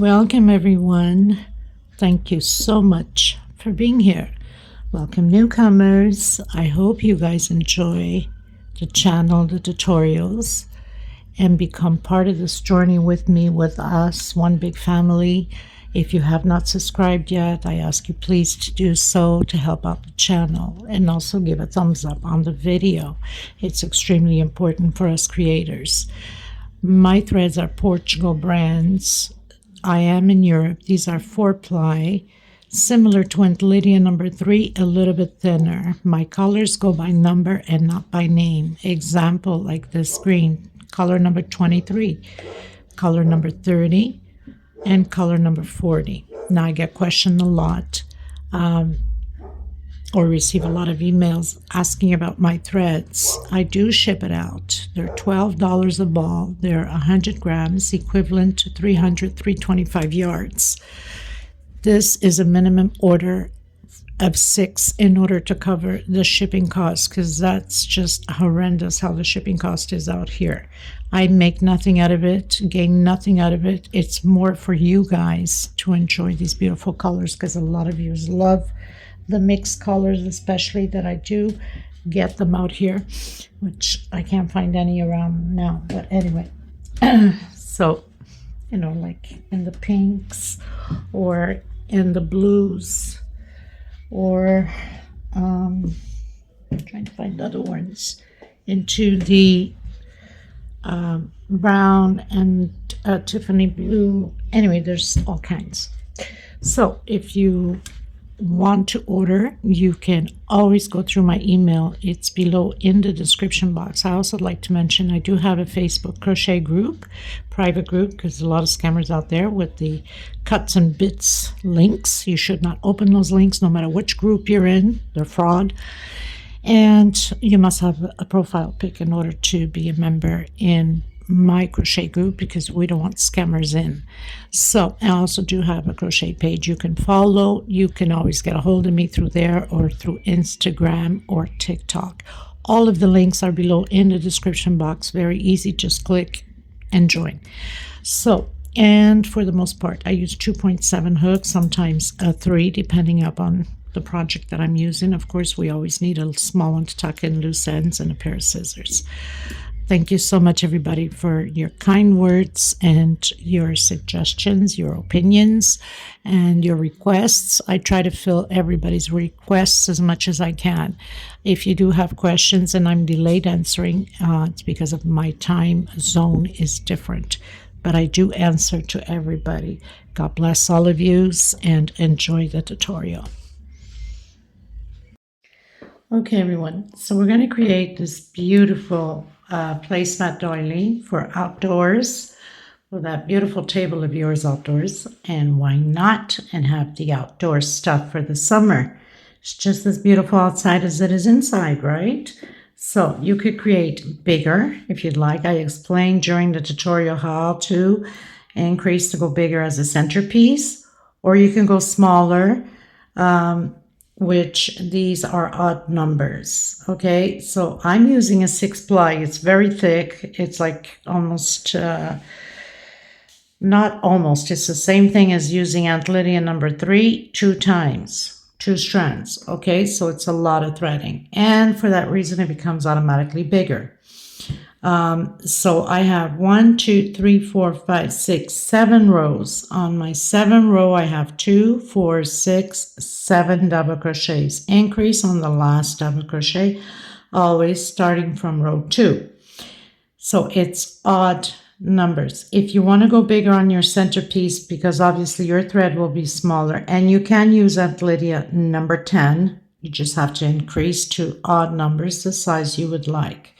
Welcome everyone. Thank you so much for being here. Welcome newcomers. I hope you guys enjoy the channel, the tutorials, and become part of this journey with me, with us, one big family. If you have not subscribed yet, I ask you please to do so to help out the channel, and also give a thumbs up on the video. It's extremely important for us creators. My threads are Portugal brands. I am in Europe. These are 4-ply, similar to Aunt Lydia number 3, a little bit thinner. My colors go by number and not by name. Example, like this green, color number 23, color number 30, and color number 40. Now I get questioned a lot, or receive a lot of emails asking about my threads. I do ship it out. They're $12 a ball. They're 100 grams, equivalent to 325 yards. This is a minimum order of 6 in order to cover the shipping cost, because that's just horrendous how the shipping cost is out here. I make nothing out of it, gain nothing out of it. It's more for you guys to enjoy these beautiful colors, because a lot of you love the mixed colors, especially that I do get them out here, which I can't find any around now. But anyway, so, you know, like in the pinks or in the blues, or I'm trying to find other ones, into the brown and Tiffany blue. Anyway, there's all kinds. So if you want to order, you can always go through my email. It's below in the description box. I also like to mention I do have a Facebook Crochet Group, private group, because a lot of scammers out there with the cuts and bits links. You should not open those links no matter which group you're in. They're fraud. And you must have a profile pic in order to be a member in my crochet group, because we don't want scammers in. So I also do have a crochet page you can follow. You can always get a hold of me through there, or through Instagram or TikTok. All of the links are below in the description box. Very easy, just click and join. So, and for the most part I use 2.7 hooks, sometimes a 3, depending upon the project that I'm using. Of course, we always need a small one to tuck in loose ends, and a pair of scissors. Thank you so much, everybody, for your kind words and your suggestions, your opinions, and your requests. I try to fill everybody's requests as much as I can. If you do have questions and I'm delayed answering, it's because of my time zone is different. But I do answer to everybody. God bless all of you, and enjoy the tutorial. Okay, everyone, so we're going to create this beautiful placemat doily for outdoors, for that beautiful table of yours outdoors. And why not, and have the outdoor stuff for the summer. It's just as beautiful outside as it is inside, right? So you could create bigger if you'd like. I explained during the tutorial how to increase to go bigger as a centerpiece, or you can go smaller, which these are odd numbers. Okay, so I'm using a 6-ply. It's very thick. It's like almost, not almost, it's the same thing as using Aunt Lydia number 3 2 times, 2 strands. Okay, so it's a lot of threading, and for that reason it becomes automatically bigger. So I have 1, 2, 3, 4, 5, 6, 7 rows. On my 7th row, I have 2, 4, 6, 7 double crochets. Increase on the last double crochet, always starting from row 2. So it's odd numbers. If you want to go bigger on your centerpiece, because obviously your thread will be smaller, and you can use Aunt Lydia number 10, you just have to increase to odd numbers, the size you would like.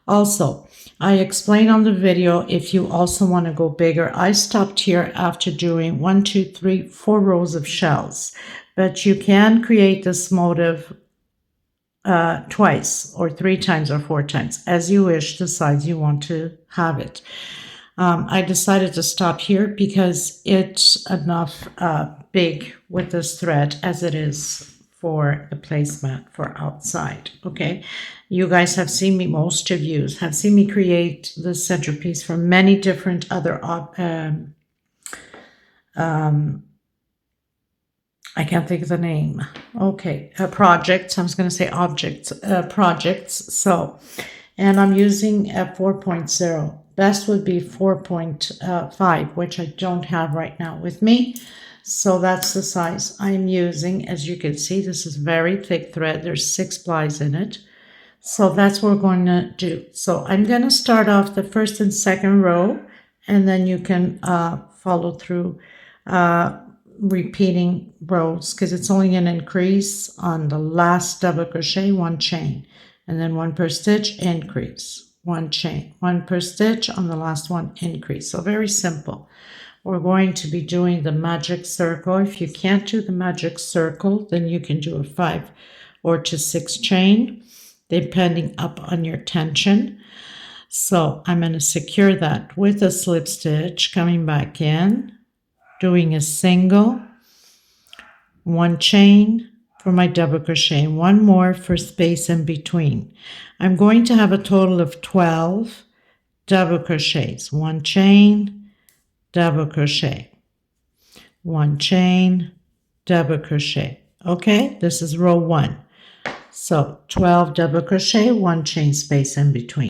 Also, I explain on the video, if you also want to go bigger, I stopped here after doing 1, 2, 3, 4 rows of shells, but you can create this motif twice, or 3 times, or 4 times, as you wish, the size you want to have it. I decided to stop here because it's enough big with this thread as it is for the placemat for outside. Okay, you guys have seen me, most of you have seen me create the centerpiece for many different other I can't think of the name. Okay, projects. I was going to say objects, projects. So, and I'm using a 4.0. Best would be 4.5, which I don't have right now with me. So that's the size I'm using. As you can see, this is very thick thread. There's 6 plies in it. So that's what we're going to do. So I'm going to start off the first and second row, and then you can follow through repeating rows, because it's only going to increase on the last double crochet, 1 chain, and then 1 per stitch, increase, 1 chain, 1 per stitch, on the last one, increase. So very simple. We're going to be doing the magic circle. If you can't do the magic circle, then you can do a 5 or to 6 chain, depending up on your tension. So I'm going to secure that with a slip stitch, coming back in, doing a single, 1 chain for my double crochet, and 1 more for space in between. I'm going to have a total of 12 double crochets, 1 chain, double crochet, 1 chain, double crochet. Okay, this is row 1. So 12 double crochet, 1 chain, space in between.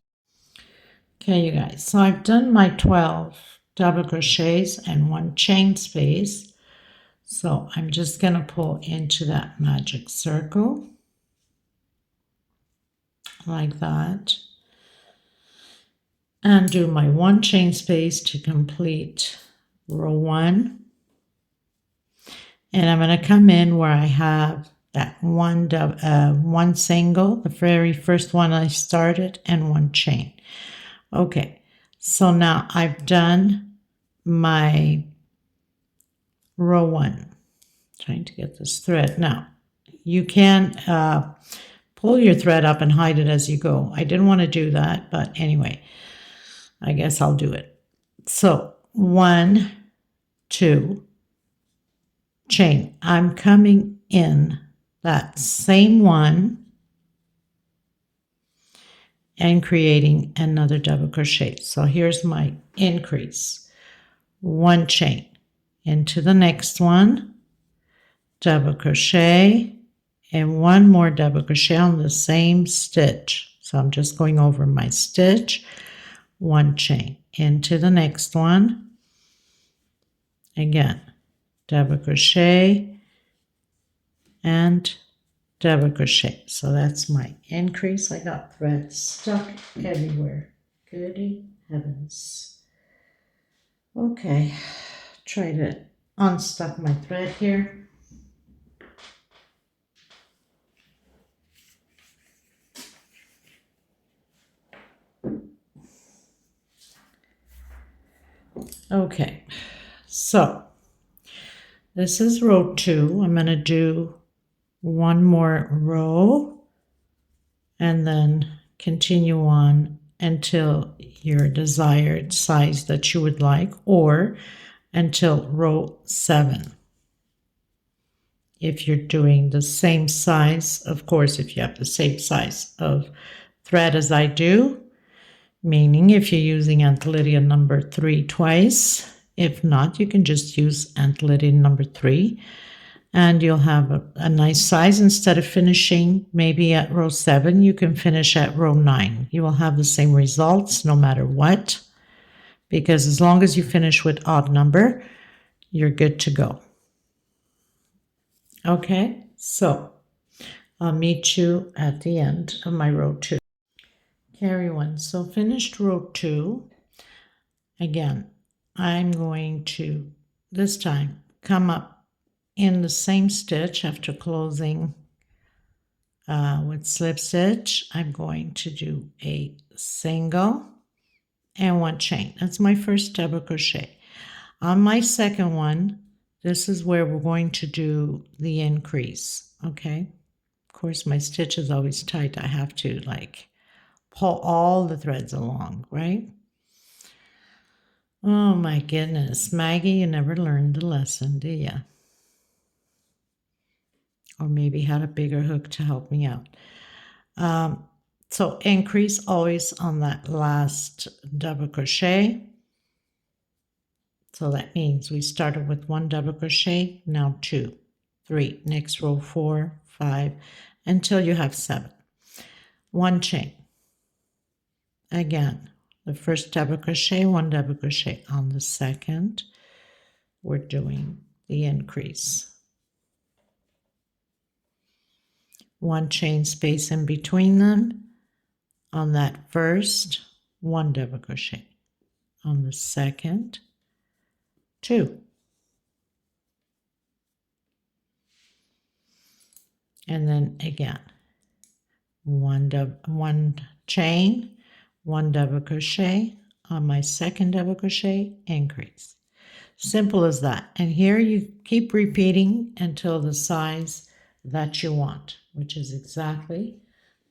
Okay, you guys, so I've done my 12 double crochets and 1 chain space. So I'm just going to pull into that magic circle like that, and do my 1 chain space to complete row 1. And I'm going to come in where I have that one single, the very first one I started, and 1 chain. Okay, so now I've done my row 1. Trying to get this thread. Now, you can pull your thread up and hide it as you go. I didn't want to do that, but anyway, I guess I'll do it. So 1, 2, chain. I'm coming in that same one and creating another double crochet. So here's my increase. 1 chain into the next one, double crochet, and 1 more double crochet on the same stitch. So I'm just going over my stitch, 1 chain into the next one, again, double crochet and double crochet. So that's my increase. I got thread stuck everywhere. Goody heavens. Okay, try to unstuck my thread here. Okay, so this is row 2. I'm going to do 1 more row and then continue on until your desired size that you would like, or until row 7. If you're doing the same size, of course, if you have the same size of thread as I do, meaning if you're using Aunt Lydia number 3 twice. If not, you can just use Aunt Lydia number 3, and you'll have a nice size. Instead of finishing maybe at row 7, you can finish at row 9. You will have the same results no matter what, because as long as you finish with odd number, you're good to go. Okay, so I'll meet you at the end of my row 2. Carry 1. So finished row 2. Again, I'm going to this time come up in the same stitch after closing with slip stitch. I'm going to do a single and 1 chain. That's my first double crochet. On my second one, this is where we're going to do the increase. Okay, of course my stitch is always tight. I have to like pull all the threads along, right? Oh my goodness, Maggie, you never learned the lesson, do you? Or maybe had a bigger hook to help me out. So increase always on that last double crochet, So that means we started with 1 double crochet, now 2, 3, next row 4, 5, until you have 7. 1 chain. Again, the first double crochet, 1 double crochet. On the second, we're doing the increase. 1 chain space in between them. On that first, 1 double crochet. On the second, 2. And then again, 1 chain, 1 double crochet. On my second double crochet, increase. Simple as that. And here you keep repeating until the size that you want, which is exactly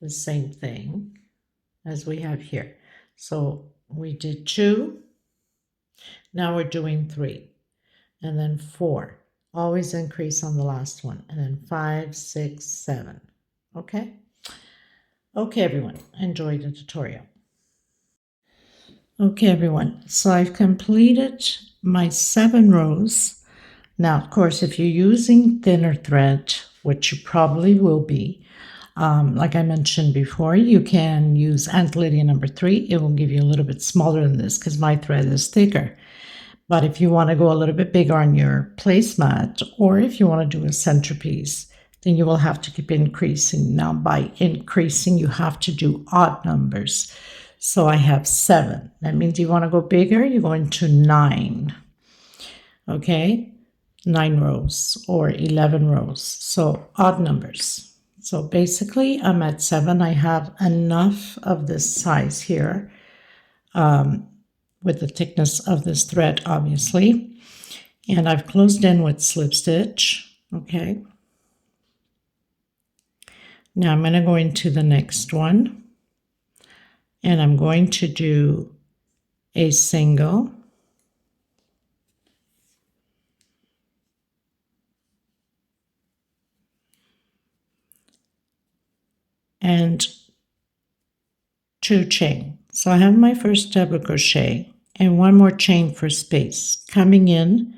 the same thing as we have here. So we did 2, now we're doing 3, and then 4. Always increase on the last one, and then 5, 6, 7. Okay? Okay, everyone, enjoy the tutorial. Okay, everyone, so I've completed my 7 rows. Now, of course, if you're using thinner thread, which you probably will be, like I mentioned before, you can use Aunt Lydia number 3. It will give you a little bit smaller than this because my thread is thicker. But if you want to go a little bit bigger on your placemat, or if you want to do a centerpiece, then you will have to keep increasing. Now, by increasing, you have to do odd numbers. So I have 7. That means you want to go bigger, you're going to 9. Okay? 9 rows or 11 rows. So odd numbers. So basically, I'm at 7. I have enough of this size here with the thickness of this thread, obviously. And I've closed in with slip stitch. Okay. Now I'm going to go into the next one. And I'm going to do a single. And 2 chain. So I have my first double crochet and 1 more chain for space coming in.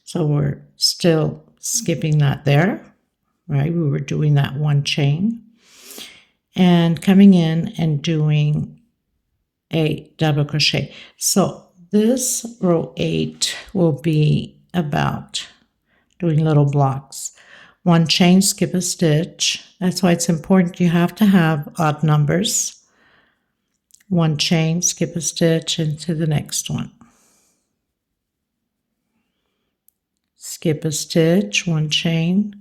So we're still skipping that there, right? We were doing that 1 chain and coming in and doing a double crochet. So this row 8 will be about doing little blocks. 1 chain, skip a stitch. That's why it's important. You have to have odd numbers. 1 chain, skip a stitch into the next one. Skip a stitch, 1 chain,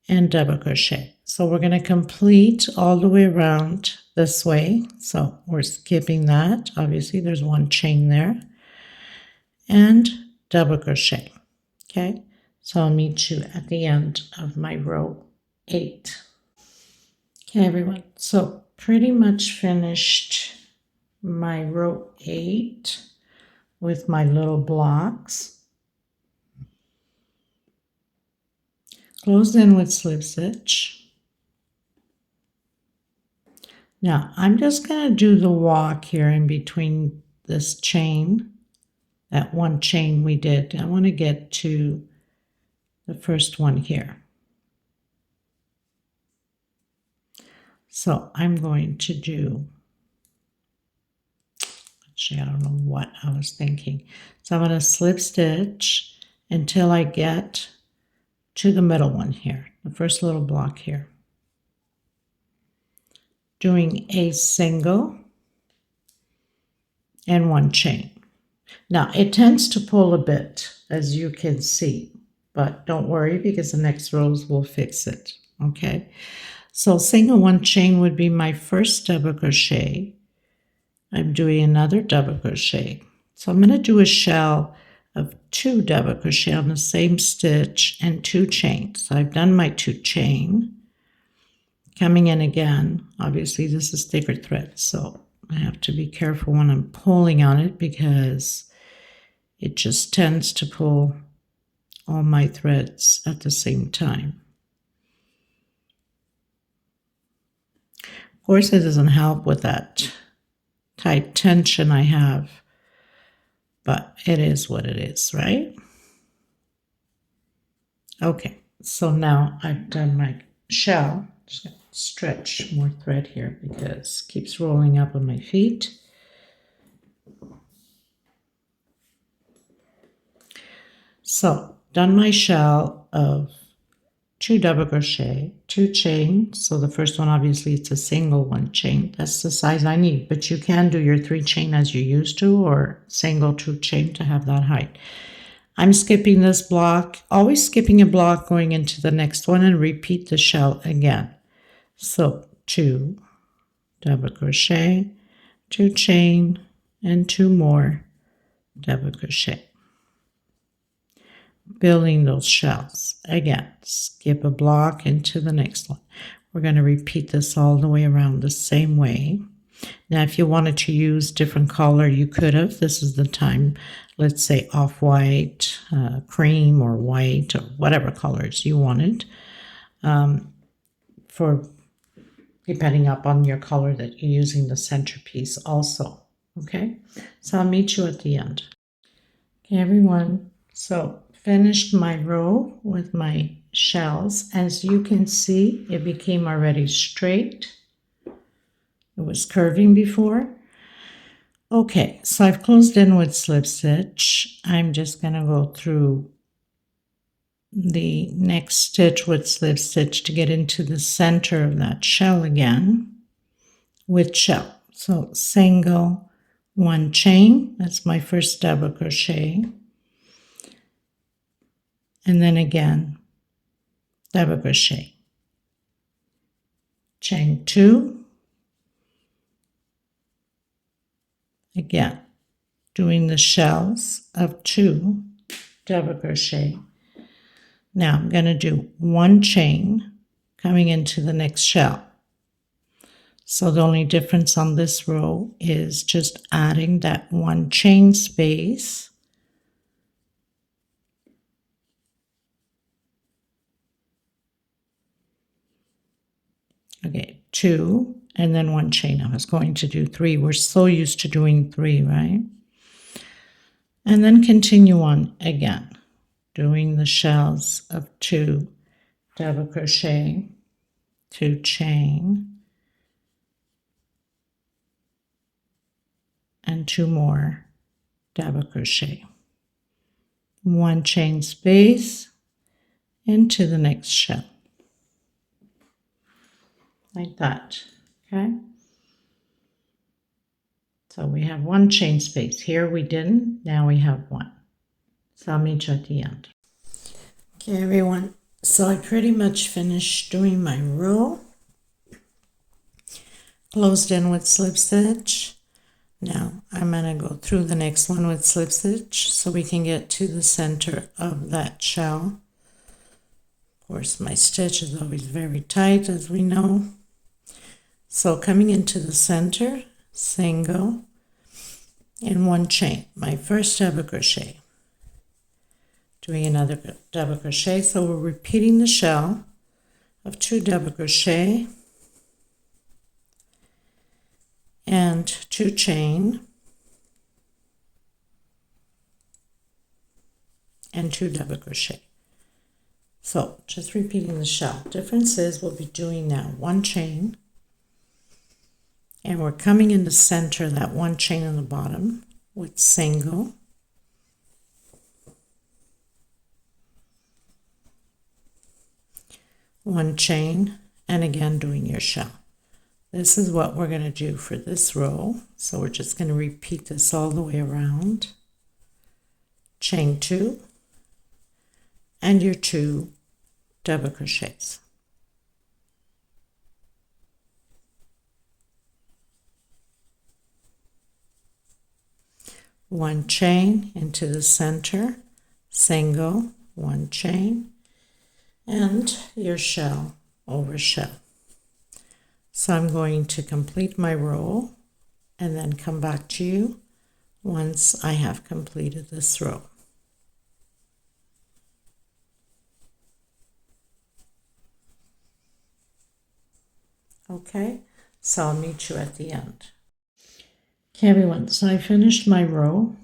and double crochet. So we're going to complete all the way around this way. So we're skipping that. Obviously, there's 1 chain there. And double crochet. Okay, so I'll meet you at the end of my row 8. Okay, everyone. So pretty much finished my row 8 with my little blocks. Closed in with slip stitch. Now I'm just going to do the walk here in between this chain, that 1 chain we did. I want to get to the first one here. So I'm going to do, actually I don't know what I was thinking. So I'm going to slip stitch until I get to the middle one here, the first little block here. Doing a single and 1 chain. Now it tends to pull a bit, as you can see, but don't worry because the next rows will fix it. Okay, so single 1 chain would be my first double crochet. I'm doing another double crochet. So I'm going to do a shell of 2 double crochet on the same stitch and 2 chains. So I've done my 2 chain. Coming in again, obviously this is thicker thread, so I have to be careful when I'm pulling on it because it just tends to pull all my threads at the same time. Of course, it doesn't help with that tight tension I have but it is what it is, right? Okay, so now I've done my shell. Just gonna stretch more thread here because it keeps rolling up on my feet. So done my shell of 2 double crochet, 2 chain. So the first one, obviously it's a single 1 chain. That's the size I need, but you can do your 3 chain as you used to, or single 2 chain to have that height. I'm skipping this block, always skipping a block going into the next one, and repeat the shell again. So 2 double crochet, 2 chain, and 2 more double crochet. Building those shells. Again, skip a block into the next one. We're going to repeat this all the way around the same way. Now, if you wanted to use different color, you could have. This is the time, let's say off-white, cream, or white, or whatever colors you wanted, for depending upon your color that you're using the centerpiece also. Okay, so I'll meet you at the end. Okay, everyone. So finished my row with my shells. As you can see, it became already straight. It was curving before. Okay, so I've closed in with slip stitch. I'm just going to go through the next stitch with slip stitch to get into the center of that shell again with shell. So single 1 chain, that's my first double crochet. And then again, double crochet, chain 2, again, doing the shells of 2 double crochet. Now I'm going to do 1 chain coming into the next shell. So the only difference on this row is just adding that 1 chain space. Okay, 2, and then 1 chain. I was going to do 3. We're so used to doing 3, right? And then continue on again, doing the shells of 2 double crochet, 2 chain, and 2 more double crochet. 1 chain space into the next shell. Like that, okay? So we have 1 chain space. Here we didn't, now we have 1. So I'll meet you at the end. Okay, everyone, so I pretty much finished doing my row. Closed in with slip stitch. Now I'm going to go through the next one with slip stitch so we can get to the center of that shell. Of course, my stitch is always very tight, as we know. So coming into the center, single, and 1 chain, my first double crochet. Doing another double crochet, so we're repeating the shell of 2 double crochet and 2 chain and 2 double crochet. So just repeating the shell. Difference is we'll be doing now 1 chain, and we're coming in the center, that 1 chain on the bottom with single, one chain, and again doing your shell. This is what we're going to do for this row. So we're just going to repeat this all the way around. Chain 2 and your 2 double crochets. One chain into the center, single, 1 chain, and your shell over shell. So I'm going to complete my row and then come back to you once I have completed this row. Okay, so I'll meet you at the end. Okay, everyone, so I finished my row.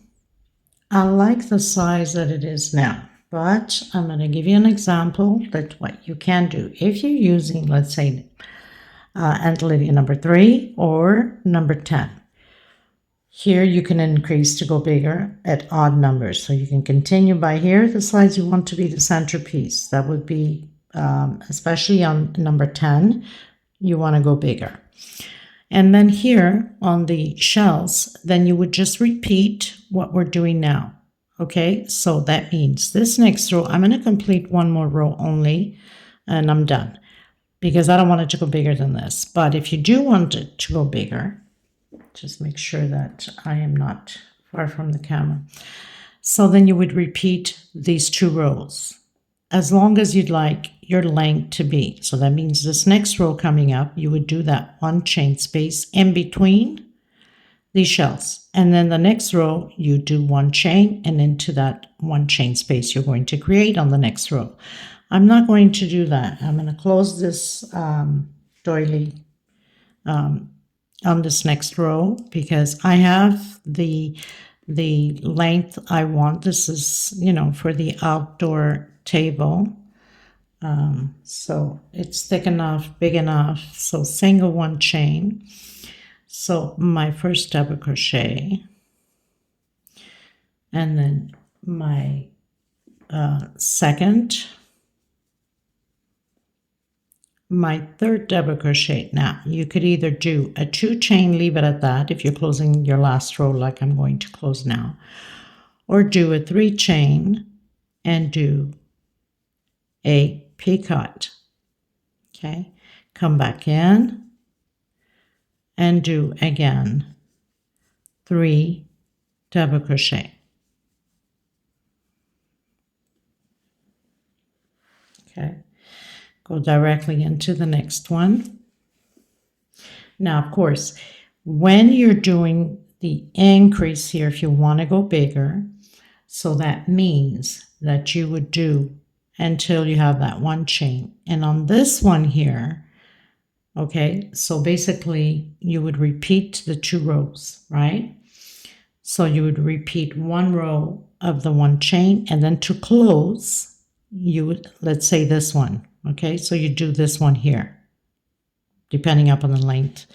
I like the size that it is now, but I'm going to give you an example that what you can do. If you're using, let's say, Aunt Lydia number 3 or number 10, here you can increase to go bigger at odd numbers. So you can continue by here, the size you want to be the centerpiece. That would be, especially on number 10, you want to go bigger. And then here on the shells, then you would just repeat what we're doing now. Okay, so that means this next row, I'm going to complete one more row only, and I'm done, because I don't want it to go bigger than this. But if you do want it to go bigger, just make sure that I am not far from the camera. So then you would repeat these 2 rows as long as you'd like your length to be. So that means this next row coming up, you would do that 1 chain space in between these shells. And then the next row, you do 1 chain, and into that 1 chain space you're going to create on the next row. I'm not going to do that. I'm going to close this doily on this next row because I have the length I want. This is, you know, for the outdoor table. So it's thick enough, big enough. So single 1 chain. So my first double crochet, and then my second, my third double crochet. Now you could either do a 2 chain, leave it at that if you're closing your last row like I'm going to close now, or do a 3 chain and do a picot. Okay, come back in and do again 3 double crochet. Okay, go directly into the next one. Now, of course, when you're doing the increase here, if you want to go bigger, so that means that you would do until you have that 1 chain. And on this one here, okay, so basically you would repeat the 2 rows, right? So you would repeat 1 row of the 1 chain, and then to close, you would, let's say this one, okay? So you do this one here, depending upon the length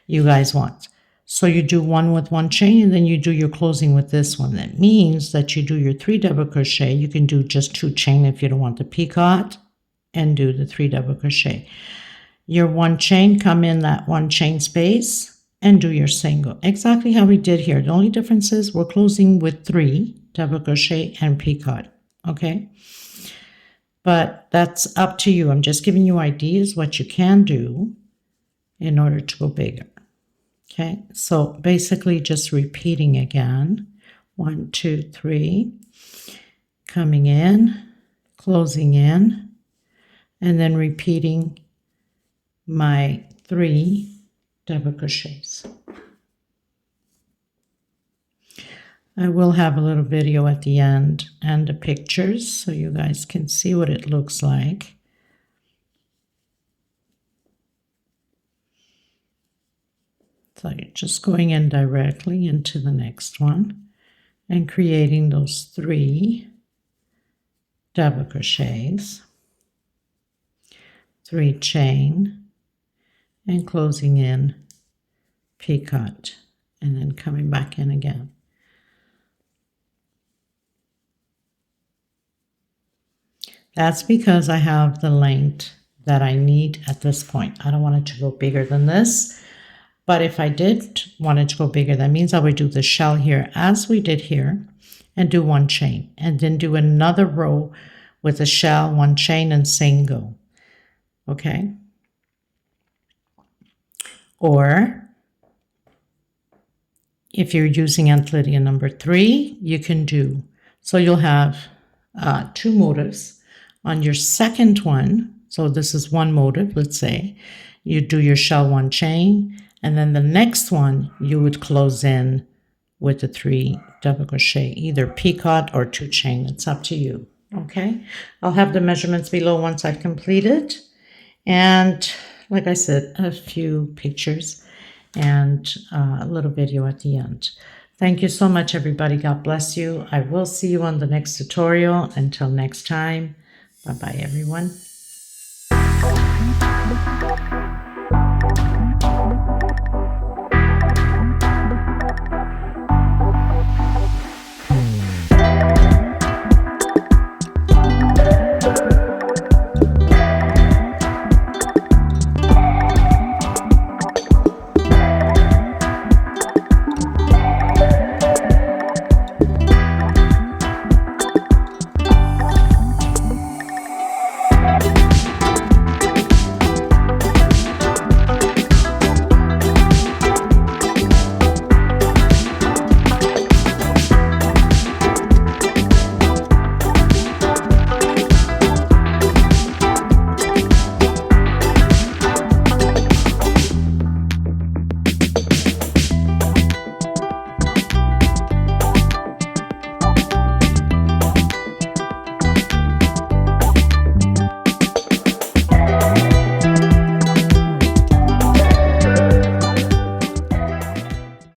you guys want. So you do 1 with 1 chain, and then you do your closing with this one. That means that you do your 3 double crochet. You can do just 2 chain if you don't want the picot, and do the 3 double crochet. Your 1 chain, come in that 1 chain space and do your single. Exactly how we did here. The only difference is we're closing with 3 double crochet and picot, okay? But that's up to you. I'm just giving you ideas what you can do in order to go bigger. Okay, so basically just repeating again. 1, 2, 3, coming in, closing in, and then repeating my 3 double crochets. I will have a little video at the end and the pictures so you guys can see what it looks like. So you're just going in directly into the next one and creating those 3 double crochets, 3 chain, and closing in, picot, and then coming back in again. That's because I have the length that I need at this point. I don't want it to go bigger than this. But if I did want it to go bigger, that means I would do the shell here as we did here and do 1 chain, and then do another row with a shell, 1 chain, and single. Okay? Or if you're using Aunt Lydia number 3, you can do, so you'll have 2 motifs. On your second one, so this is 1 motif, let's say, you do your shell, 1 chain, and then the next one you would close in with the 3 double crochet, either picot or 2 chain. It's up to you. Okay, I'll have the measurements below once I've completed, and like I said, a few pictures and a little video at the end. Thank you so much, everybody. God bless you. I will see you on the next tutorial. Until next time, bye-bye, everyone.